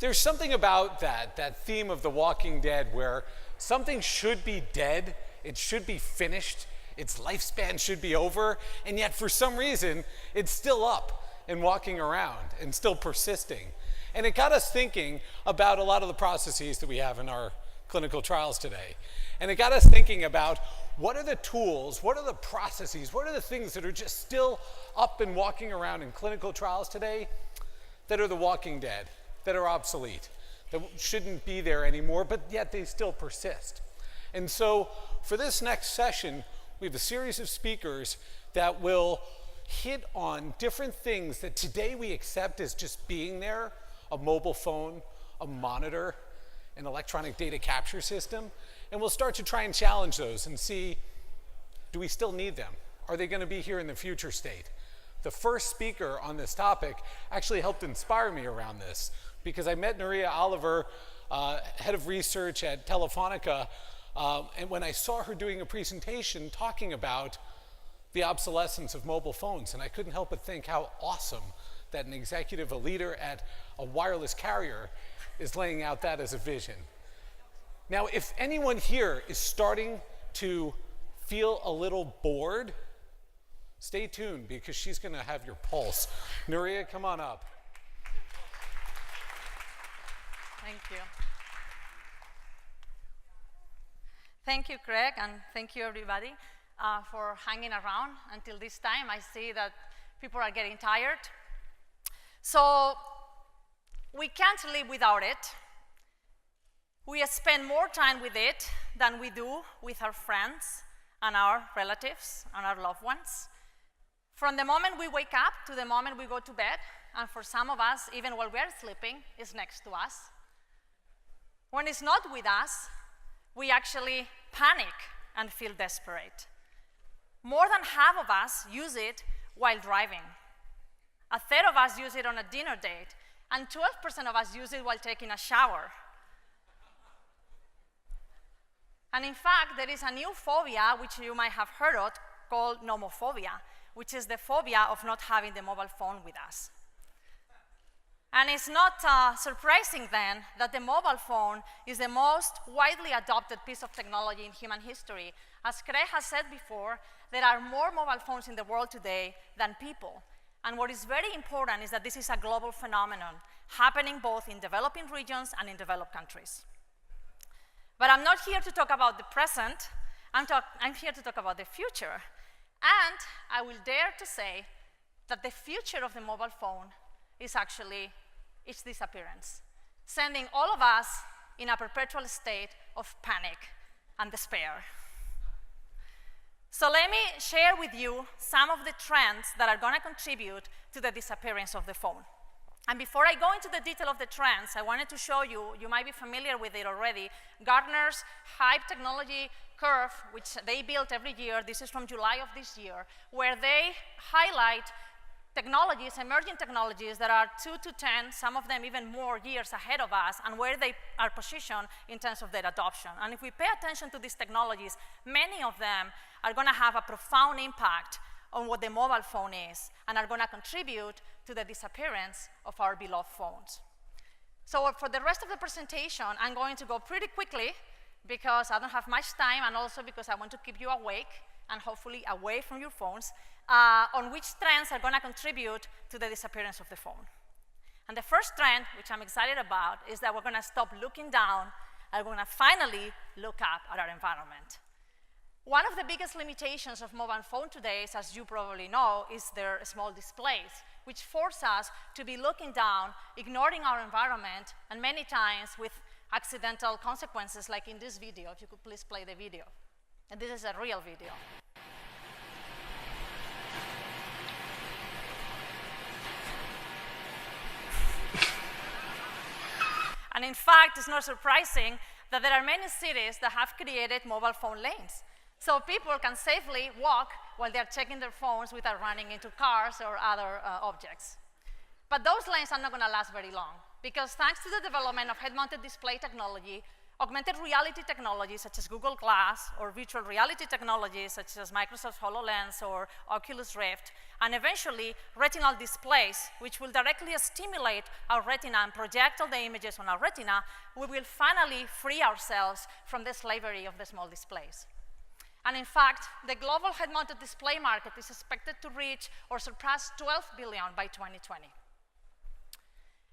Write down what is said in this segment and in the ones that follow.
There's something about that theme of The Walking Dead where something should be dead, it should be finished, its lifespan should be over, and yet for some reason, it's still up and walking around and still persisting. And it got us thinking about a lot of the processes that we have in our clinical trials today. And it got us thinking about what are the tools, what are the processes, what are the things that are just still up and walking around in clinical trials today that are the walking dead, that are obsolete, that shouldn't be there anymore, but yet they still persist. And so for this next session, we have a series of speakers that will hit on different things that today we accept as just being there, a mobile phone, a monitor, an electronic data capture system, and we'll start to try and challenge those and see, do we still need them? Are they going to be here in the future state? The first speaker on this topic actually helped inspire me around this because I met Nuria Oliver, head of research at Telefonica, and when I saw her doing a presentation talking about the obsolescence of mobile phones, and I couldn't help but think how awesome that an executive, a leader at a wireless carrier is laying out that as a vision. Now, if anyone here is starting to feel a little bored, stay tuned because she's going to have your pulse. Nuria, come on up. Thank you. Thank you, Craig, and thank you, everybody, for hanging around until this time. I see that people are getting tired. So we can't live without it. We spend more time with it than we do with our friends and our relatives and our loved ones. From the moment we wake up to the moment we go to bed, and for some of us, even while we're sleeping, it's next to us. When it's not with us, we actually panic and feel desperate. More than half of us use it while driving. A third of us use it on a dinner date, and 12% of us use it while taking a shower. And in fact, there is a new phobia, which you might have heard of, called nomophobia, which is the phobia of not having the mobile phone with us. And it's not surprising then that the mobile phone is the most widely adopted piece of technology in human history. As Craig has said before, there are more mobile phones in the world today than people. And what is very important is that this is a global phenomenon happening both in developing regions and in developed countries. But I'm not here to talk about the present, I'm here to talk about the future. And I will dare to say that the future of the mobile phone is actually its disappearance, sending all of us in a perpetual state of panic and despair. So let me share with you some of the trends that are going to contribute to the disappearance of the phone. And before I go into the detail of the trends, I wanted to show you, you might be familiar with it already, Gartner's Hype Technology Curve, which they built every year. This is from July of this year, where they highlight technologies, emerging technologies that are 2 to 10, some of them even more years ahead of us, and where they are positioned in terms of their adoption. And if we pay attention to these technologies, many of them are going to have a profound impact on what the mobile phone is and are going to contribute to the disappearance of our beloved phones. So for the rest of the presentation, I'm going to go pretty quickly because I don't have much time and also because I want to keep you awake and hopefully away from your phones on which trends are going to contribute to the disappearance of the phone. And the first trend, which I'm excited about, is that we're going to stop looking down and we're going to finally look up at our environment. One of the biggest limitations of mobile phone today, is, as you probably know, is their small displays, which force us to be looking down, ignoring our environment, and many times with accidental consequences, like in this video. If you could please play the video. And this is a real video. And in fact, it's not surprising that there are many cities that have created mobile phone lanes. So people can safely walk while they're checking their phones without running into cars or other objects. But those lanes are not going to last very long because thanks to the development of head-mounted display technology, Augmented reality technologies such as Google Glass, or virtual reality technologies such as Microsoft HoloLens or Oculus Rift, and eventually retinal displays, which will directly stimulate our retina and project all the images on our retina, we will finally free ourselves from the slavery of the small displays. And in fact, the global head-mounted display market is expected to reach or surpass 12 billion by 2020.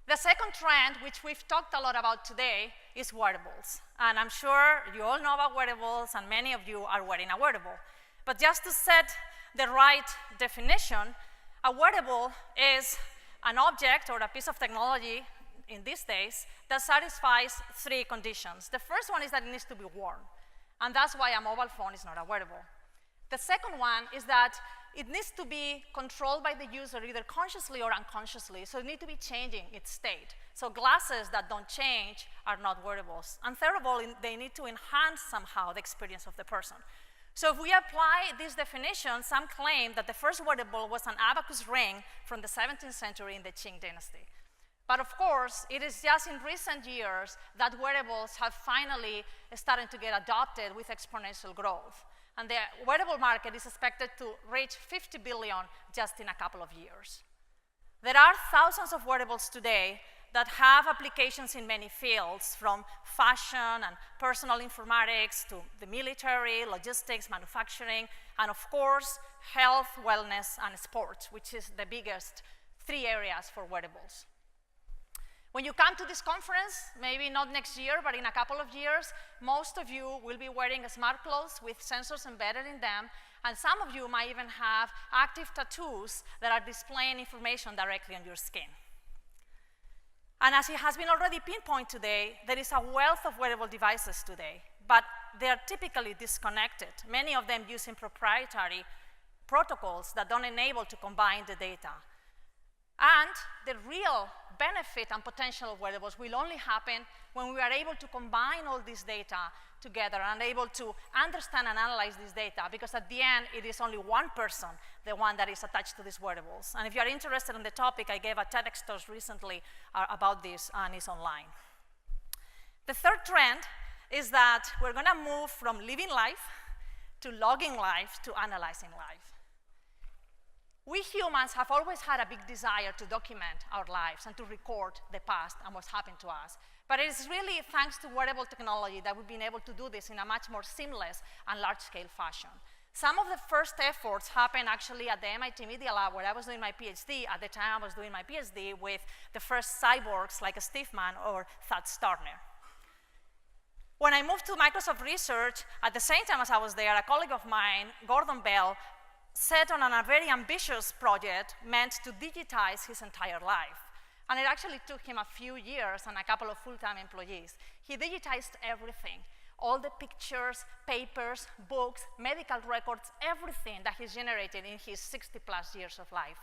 The second trend, which we've talked a lot about today, is wearables. And I'm sure you all know about wearables, and many of you are wearing a wearable. But just to set the right definition, a wearable is an object or a piece of technology in these days that satisfies three conditions. The first one is that it needs to be worn, and that's why a mobile phone is not a wearable. The second one is that it needs to be controlled by the user either consciously or unconsciously, so it needs to be changing its state. So glasses that don't change are not wearables. And third of all, they need to enhance somehow the experience of the person. So if we apply this definition, some claim that the first wearable was an abacus ring from the 17th century in the Qing dynasty. But of course, it is just in recent years that wearables have finally started to get adopted with exponential growth. And the wearable market is expected to reach 50 billion just in a couple of years. There are thousands of wearables today that have applications in many fields, from fashion and personal informatics to the military, logistics, manufacturing, and of course, health, wellness, and sports, which is the biggest three areas for wearables. When you come to this conference, maybe not next year, but in a couple of years, most of you will be wearing smart clothes with sensors embedded in them, and some of you might even have active tattoos that are displaying information directly on your skin. And as it has been already pinpointed today, there is a wealth of wearable devices today, but they are typically disconnected, many of them using proprietary protocols that don't enable to combine the data. And the real benefit and potential of wearables will only happen when we are able to combine all this data together and able to understand and analyze this data, because at the end, it is only one person, the one that is attached to these wearables. And if you are interested in the topic, I gave a TEDx talk recently about this, and it's online. The third trend is that we're going to move from living life to logging life to analyzing life. We humans have always had a big desire to document our lives and to record the past and what's happened to us. But it is really thanks to wearable technology that we've been able to do this in a much more seamless and large-scale fashion. Some of the first efforts happened actually at the MIT Media Lab, where I was doing my PhD. At the time I was doing my PhD with the first cyborgs like Steve Mann or Thad Starner. When I moved to Microsoft Research, at the same time as I was there, a colleague of mine, Gordon Bell, set on a very ambitious project meant to digitize his entire life. And it actually took him a few years and a couple of full-time employees. He digitized everything, all the pictures, papers, books, medical records, everything that he's generated in his 60-plus years of life.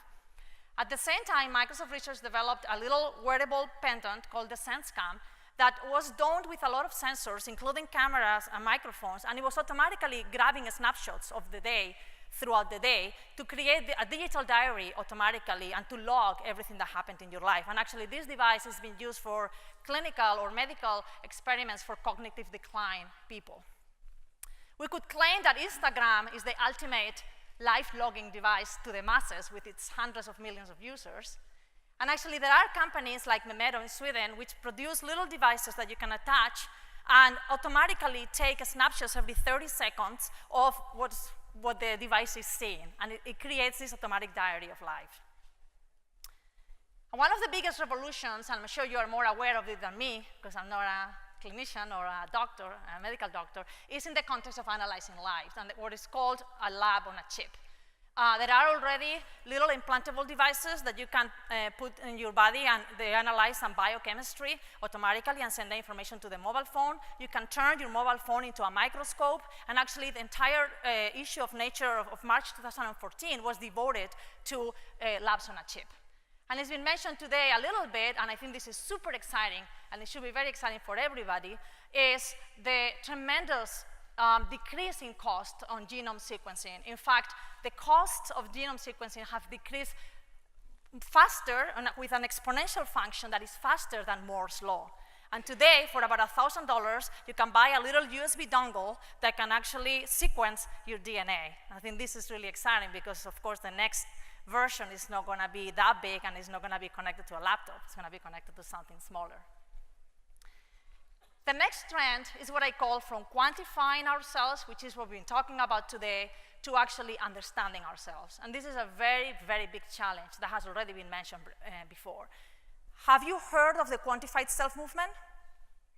At the same time, Microsoft Research developed a little wearable pendant called the SenseCam that was domed with a lot of sensors, including cameras and microphones, and it was automatically grabbing snapshots of the day throughout the day to create a digital diary automatically and to log everything that happened in your life. And actually, this device has been used for clinical or medical experiments for cognitive decline people. We could claim that Instagram is the ultimate life logging device to the masses with its hundreds of millions of users. And actually, there are companies like Memeto in Sweden which produce little devices that you can attach and automatically take snapshots every 30 seconds of what the device is seeing, and it creates this automatic diary of life. And one of the biggest revolutions, and I'm sure you are more aware of it than me, because I'm not a clinician or a doctor, a medical doctor, is in the context of analyzing lives, and what is called a lab on a chip. There are already little implantable devices that you can put in your body, and they analyze some biochemistry automatically and send the information to the mobile phone. You can turn your mobile phone into a microscope, and actually the entire issue of Nature of March 2014 was devoted to labs on a chip. And it's been mentioned today a little bit, and I think this is super exciting, and it should be very exciting for everybody, is the tremendous decrease in cost on genome sequencing. In fact, the costs of genome sequencing have decreased faster and with an exponential function that is faster than Moore's law. And today, for about $1,000, you can buy a little USB dongle that can actually sequence your DNA. I think this is really exciting because, of course, the next version is not going to be that big and it's not going to be connected to a laptop. It's going to be connected to something smaller. The next trend is what I call from quantifying ourselves, which is what we've been talking about today, to actually understanding ourselves. And this is a very, very big challenge that has already been mentioned before. Have you heard of the quantified self movement?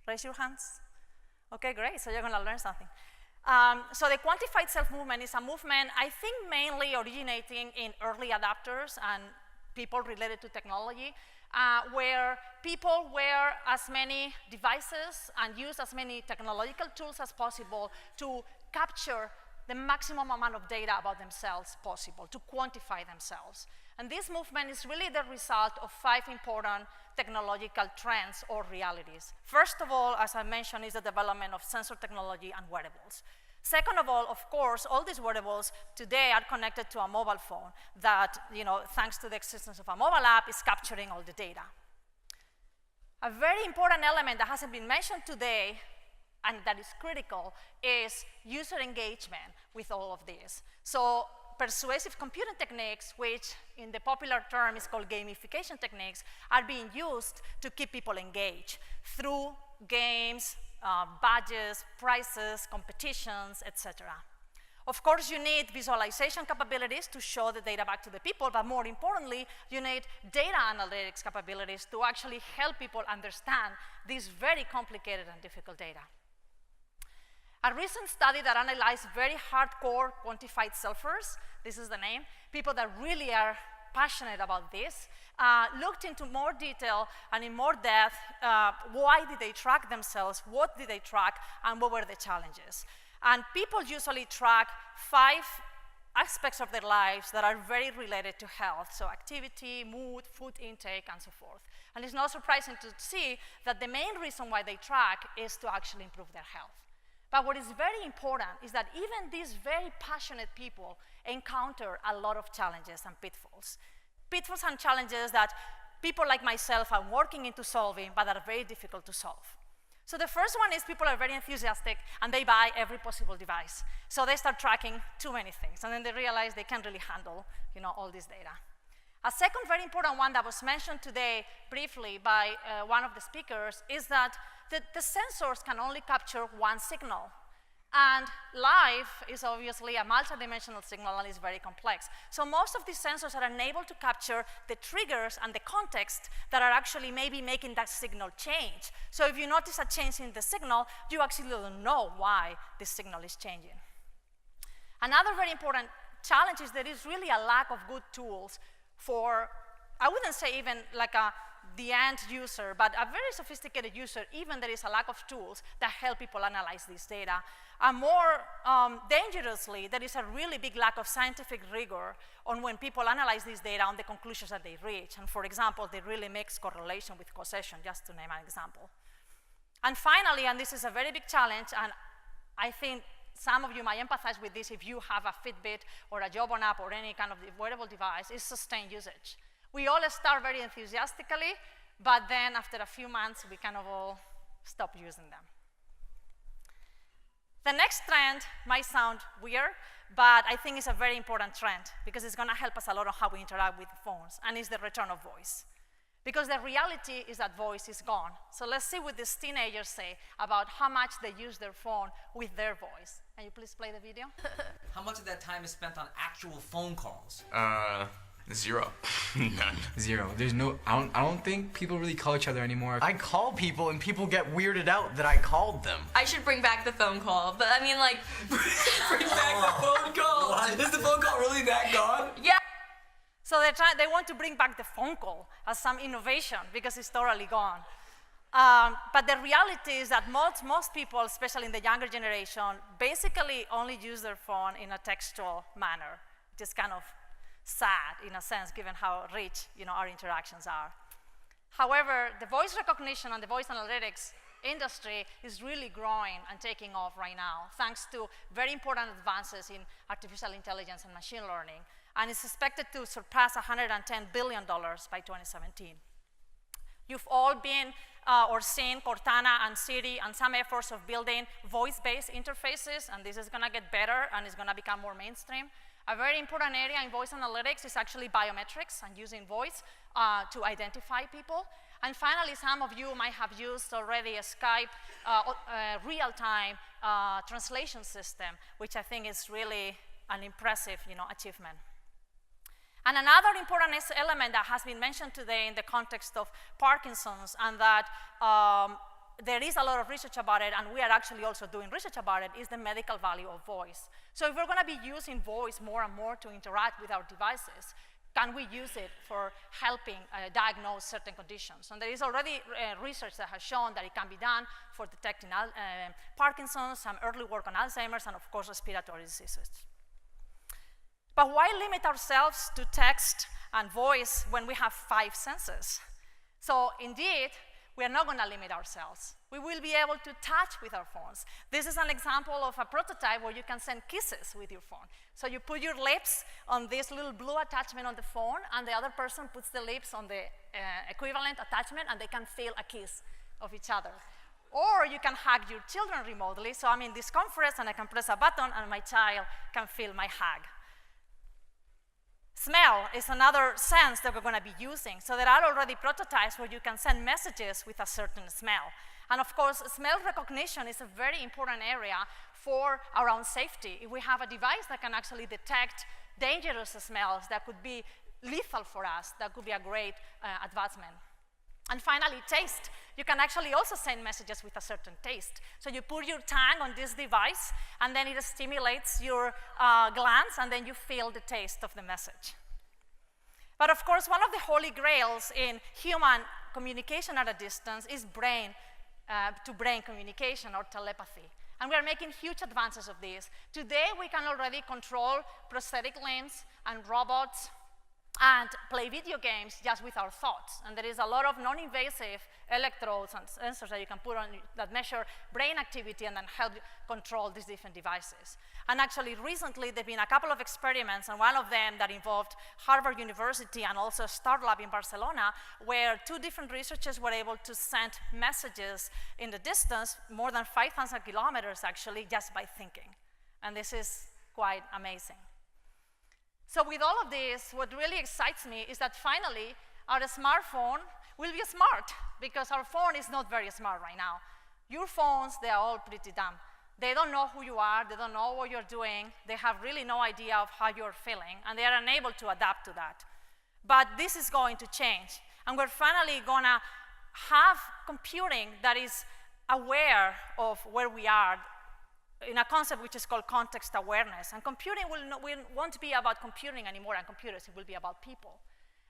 Raise your hands. Okay, great, so you're gonna learn something. So the quantified self movement is a movement, I think, mainly originating in early adopters and people related to technology, where people wear as many devices and use as many technological tools as possible to capture the maximum amount of data about themselves possible, to quantify themselves. And this movement is really the result of 5 important technological trends or realities. First of all, as I mentioned, is the development of sensor technology and wearables. Second of all course, all these wearables today are connected to a mobile phone that, thanks to the existence of a mobile app, is capturing all the data. A very important element that hasn't been mentioned today and that is critical is user engagement with all of this. So persuasive computing techniques, which in the popular term is called gamification techniques, are being used to keep people engaged through games, badges, prizes, competitions, etc. Of course, you need visualization capabilities to show the data back to the people, but more importantly, you need data analytics capabilities to actually help people understand this very complicated and difficult data. A recent study that analyzed very hardcore quantified selfers, this is the name, people that really are passionate about this, looked into more detail and in more depth why did they track themselves, what did they track, and what were the challenges. And people usually track 5 aspects of their lives that are very related to health, so activity, mood, food intake, and so forth. And it's not surprising to see that the main reason why they track is to actually improve their health. But what is very important is that even these very passionate people encounter a lot of challenges and pitfalls. Pitfalls and challenges that people like myself are working into solving, but are very difficult to solve. So the first one is people are very enthusiastic and they buy every possible device. So they start tracking too many things, and then they realize they can't really handle all this data. A second very important one that was mentioned today briefly by one of the speakers is that the sensors can only capture one signal. And life is obviously a multidimensional signal and is very complex. So most of these sensors are unable to capture the triggers and the context that are actually maybe making that signal change. So if you notice a change in the signal, you actually don't know why this signal is changing. Another very important challenge is there is really a lack of good tools for, I wouldn't say even like the end user, but a very sophisticated user, even there is a lack of tools that help people analyze this data. And more dangerously, there is a really big lack of scientific rigor on when people analyze this data on the conclusions that they reach. And for example, they really mix correlation with causation, just to name an example. And finally, and this is a very big challenge, and I think some of you might empathize with this if you have a Fitbit or a Jawbone app or any kind of wearable device, is sustained usage. We all start very enthusiastically, but then after a few months, we kind of all stop using them. The next trend might sound weird, but I think it's a very important trend because it's going to help us a lot on how we interact with phones, and it's the return of voice. Because the reality is that voice is gone. So let's see what these teenagers say about how much they use their phone with their voice. Can you please play the video? How much of that time is spent on actual phone calls? 0. None. 0. There's no, I don't think people really call each other anymore. I call people and people get weirded out that I called them. I should bring back the phone call, but I mean, like, Bring back the phone call! What? Is the phone call really that gone? yeah. So they want to bring back the phone call as some innovation because it's totally gone. But the reality is that most people, especially in the younger generation, basically only use their phone in a textual manner, which is kind of sad in a sense, given how rich our interactions are. However, the voice recognition and the voice analytics industry is really growing and taking off right now, thanks to very important advances in artificial intelligence and machine learning, and it's expected to surpass $110 billion by 2017. You've all been or seen Cortana and Siri and some efforts of building voice-based interfaces, and this is going to get better and it's going to become more mainstream. A very important area in voice analytics is actually biometrics and using voice to identify people. And finally, some of you might have used already a Skype real-time translation system, which I think is really an impressive achievement. And another important element that has been mentioned today in the context of Parkinson's, and that there is a lot of research about it, and we are actually also doing research about it, is the medical value of voice. So if we're going to be using voice more and more to interact with our devices, can we use it for helping diagnose certain conditions? And there is already research that has shown that it can be done for detecting Parkinson's, some early work on Alzheimer's, and of course respiratory diseases. But why limit ourselves to text and voice when we have 5 senses? So indeed, we are not going to limit ourselves. We will be able to touch with our phones. This is an example of a prototype where you can send kisses with your phone. So you put your lips on this little blue attachment on the phone, and the other person puts the lips on the equivalent attachment, and they can feel a kiss of each other. Or you can hug your children remotely. So I'm in this conference, and I can press a button, and my child can feel my hug. Smell is another sense that we're going to be using. So there are already prototypes where you can send messages with a certain smell. And of course, smell recognition is a very important area for our own safety. If we have a device that can actually detect dangerous smells that could be lethal for us, that could be a great advancement. And finally, taste. You can actually also send messages with a certain taste. So you put your tongue on this device, and then it stimulates your glands, and then you feel the taste of the message. But of course, one of the holy grails in human communication at a distance is brain-to-brain communication, or telepathy. And we are making huge advances of this. Today, we can already control prosthetic limbs and robots and play video games just with our thoughts. And there is a lot of non-invasive electrodes and sensors that you can put on that measure brain activity and then help control these different devices. And actually, recently, there have been a couple of experiments, and one of them that involved Harvard University and also StarLab in Barcelona, where 2 different researchers were able to send messages in the distance, more than 5,000 kilometers actually, just by thinking. And this is quite amazing. So with all of this, what really excites me is that finally, our smartphone will be smart, because our phone is not very smart right now. Your phones, they are all pretty dumb. They don't know who you are, they don't know what you're doing, they have really no idea of how you're feeling, and they are unable to adapt to that. But this is going to change, and we're finally gonna have computing that is aware of where we are, in a concept which is called context awareness. And computing won't be about computing anymore and computers, it will be about people.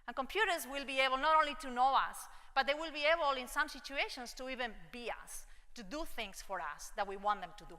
And computers will be able not only to know us, but they will be able in some situations to even be us, to do things for us that we want them to do.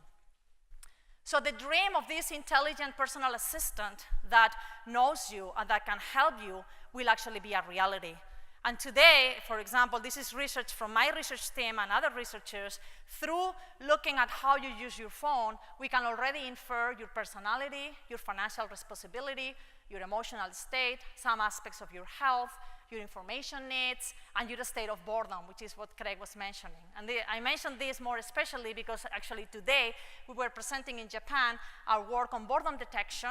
So the dream of this intelligent personal assistant that knows you and that can help you will actually be a reality. And today, for example, this is research from my research team and other researchers. Through looking at how you use your phone, we can already infer your personality, your financial responsibility, your emotional state, some aspects of your health, your information needs, and your state of boredom, which is what Craig was mentioning. And I mentioned this more especially because actually today we were presenting in Japan our work on boredom detection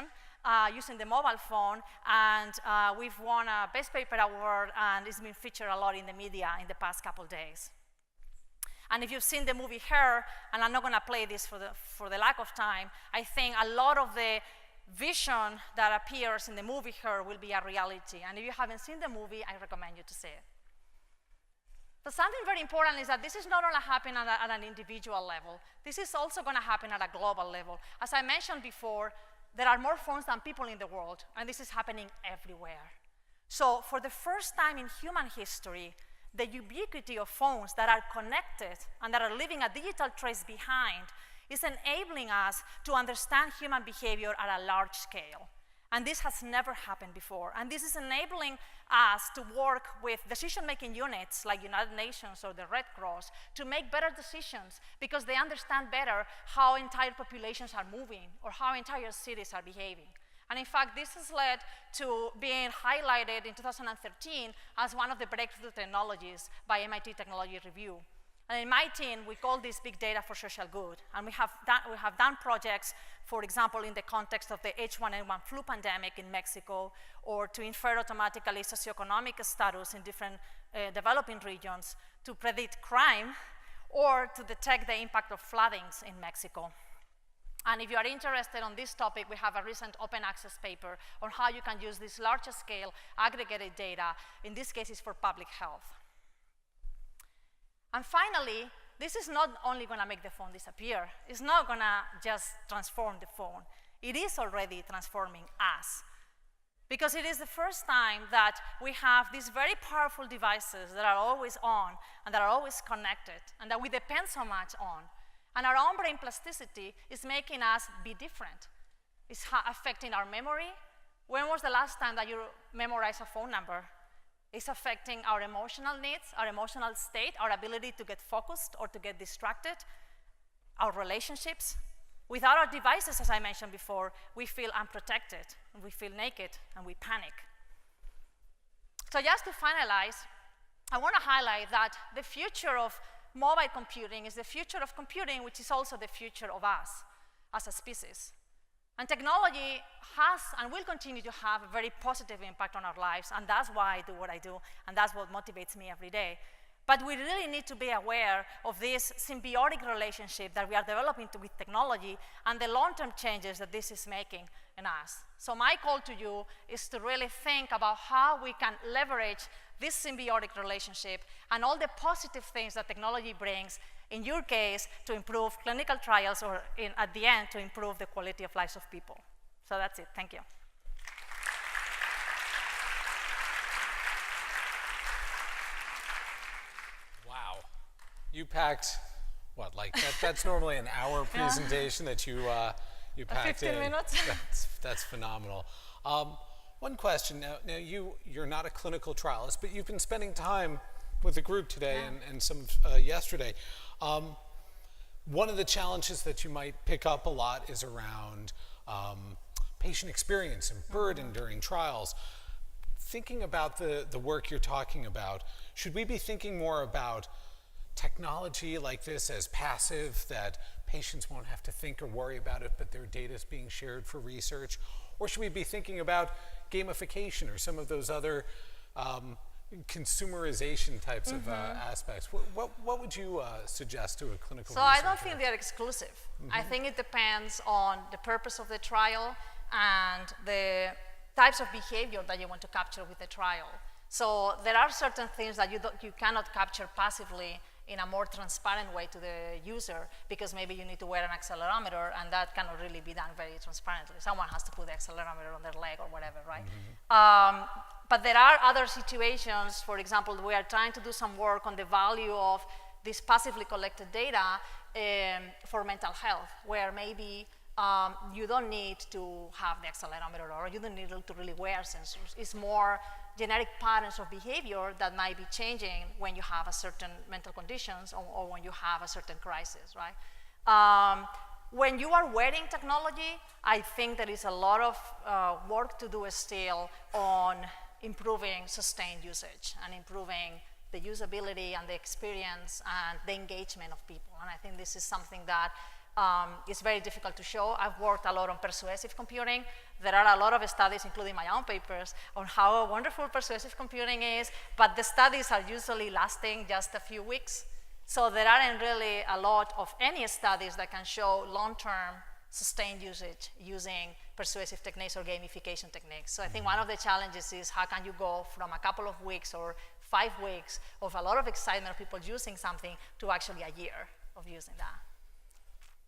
using the mobile phone, and we've won a Best Paper Award, and it's been featured a lot in the media in the past couple days. And if you've seen the movie Her, and I'm not going to play this for the lack of time, I think a lot of the vision that appears in the movie Her will be a reality. And if you haven't seen the movie, I recommend you to see it. But something very important is that this is not only happening at an individual level, this is also going to happen at a global level. As I mentioned before, there are more phones than people in the world, and this is happening everywhere. So for the first time in human history, the ubiquity of phones that are connected and that are leaving a digital trace behind is enabling us to understand human behavior at a large scale. And this has never happened before. And this is enabling us to work with decision-making units like United Nations or the Red Cross to make better decisions because they understand better how entire populations are moving or how entire cities are behaving. And in fact, this has led to being highlighted in 2013 as one of the breakthrough technologies by MIT Technology Review. And in my team, we call this big data for social good. And we have done projects, for example, in the context of the H1N1 flu pandemic in Mexico, or to infer automatically socioeconomic status in different developing regions, to predict crime, or to detect the impact of floodings in Mexico. And if you are interested on this topic, we have a recent open access paper on how you can use this larger scale aggregated data, in this case it's for public health. And finally, this is not only going to make the phone disappear. It's not going to just transform the phone. It is already transforming us. Because it is the first time that we have these very powerful devices that are always on and that are always connected and that we depend so much on. And our own brain plasticity is making us be different. It's affecting our memory. When was the last time that you memorized a phone number? It's affecting our emotional needs, our emotional state, our ability to get focused or to get distracted, our relationships. Without our devices, as I mentioned before, we feel unprotected, and we feel naked, and we panic. So just to finalize, I want to highlight that the future of mobile computing is the future of computing, which is also the future of us as a species. And technology has and will continue to have a very positive impact on our lives, and that's why I do what I do, and that's what motivates me every day. But we really need to be aware of this symbiotic relationship that we are developing with technology and the long-term changes that this is making in us. So my call to you is to really think about how we can leverage this symbiotic relationship and all the positive things that technology brings, in your case, to improve clinical trials, or at the end, to improve the quality of lives of people. So that's it. Thank you. Wow. You packed, what, like, that's normally an hour presentation that you packed 15 in. minutes. That's phenomenal. One question, now you're not a clinical trialist, but you've been spending time with the group today and some yesterday. One of the challenges that you might pick up a lot is around patient experience and burden during trials. Thinking about the work you're talking about, should we be thinking more about technology like this as passive, that patients won't have to think or worry about it, but their data is being shared for research? Or should we be thinking about gamification or some of those other consumerization types of aspects? What would you suggest to a clinical researcher? So I don't think they're exclusive. I think it depends on the purpose of the trial and the types of behavior that you want to capture with the trial. So there are certain things that you cannot capture passively in a more transparent way to the user, because maybe you need to wear an accelerometer, and that cannot really be done very transparently. Someone has to put the accelerometer on their leg or whatever, right? But there are other situations. For example, we are trying to do some work on the value of this passively collected data for mental health, where maybe you don't need to have the accelerometer, or you don't need to really wear sensors. It's more generic patterns of behavior that might be changing when you have a certain mental conditions, or when you have a certain crisis, right? When you are wearing technology, I think there is a lot of work to do still on improving sustained usage and improving the usability and the experience and the engagement of people. And I think this is something that is very difficult to show. I've worked a lot on persuasive computing. There are a lot of studies, including my own papers, on how wonderful persuasive computing is, but the studies are usually lasting just a few weeks. So there aren't really a lot of any studies that can show long-term sustained usage using persuasive techniques or gamification techniques. So I think one of the challenges is how can you go from a couple of weeks or 5 weeks of a lot of excitement of people using something to actually a year of using that.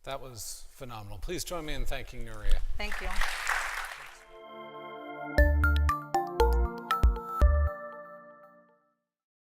That was phenomenal. Please join me in thanking Nuria. Thank you.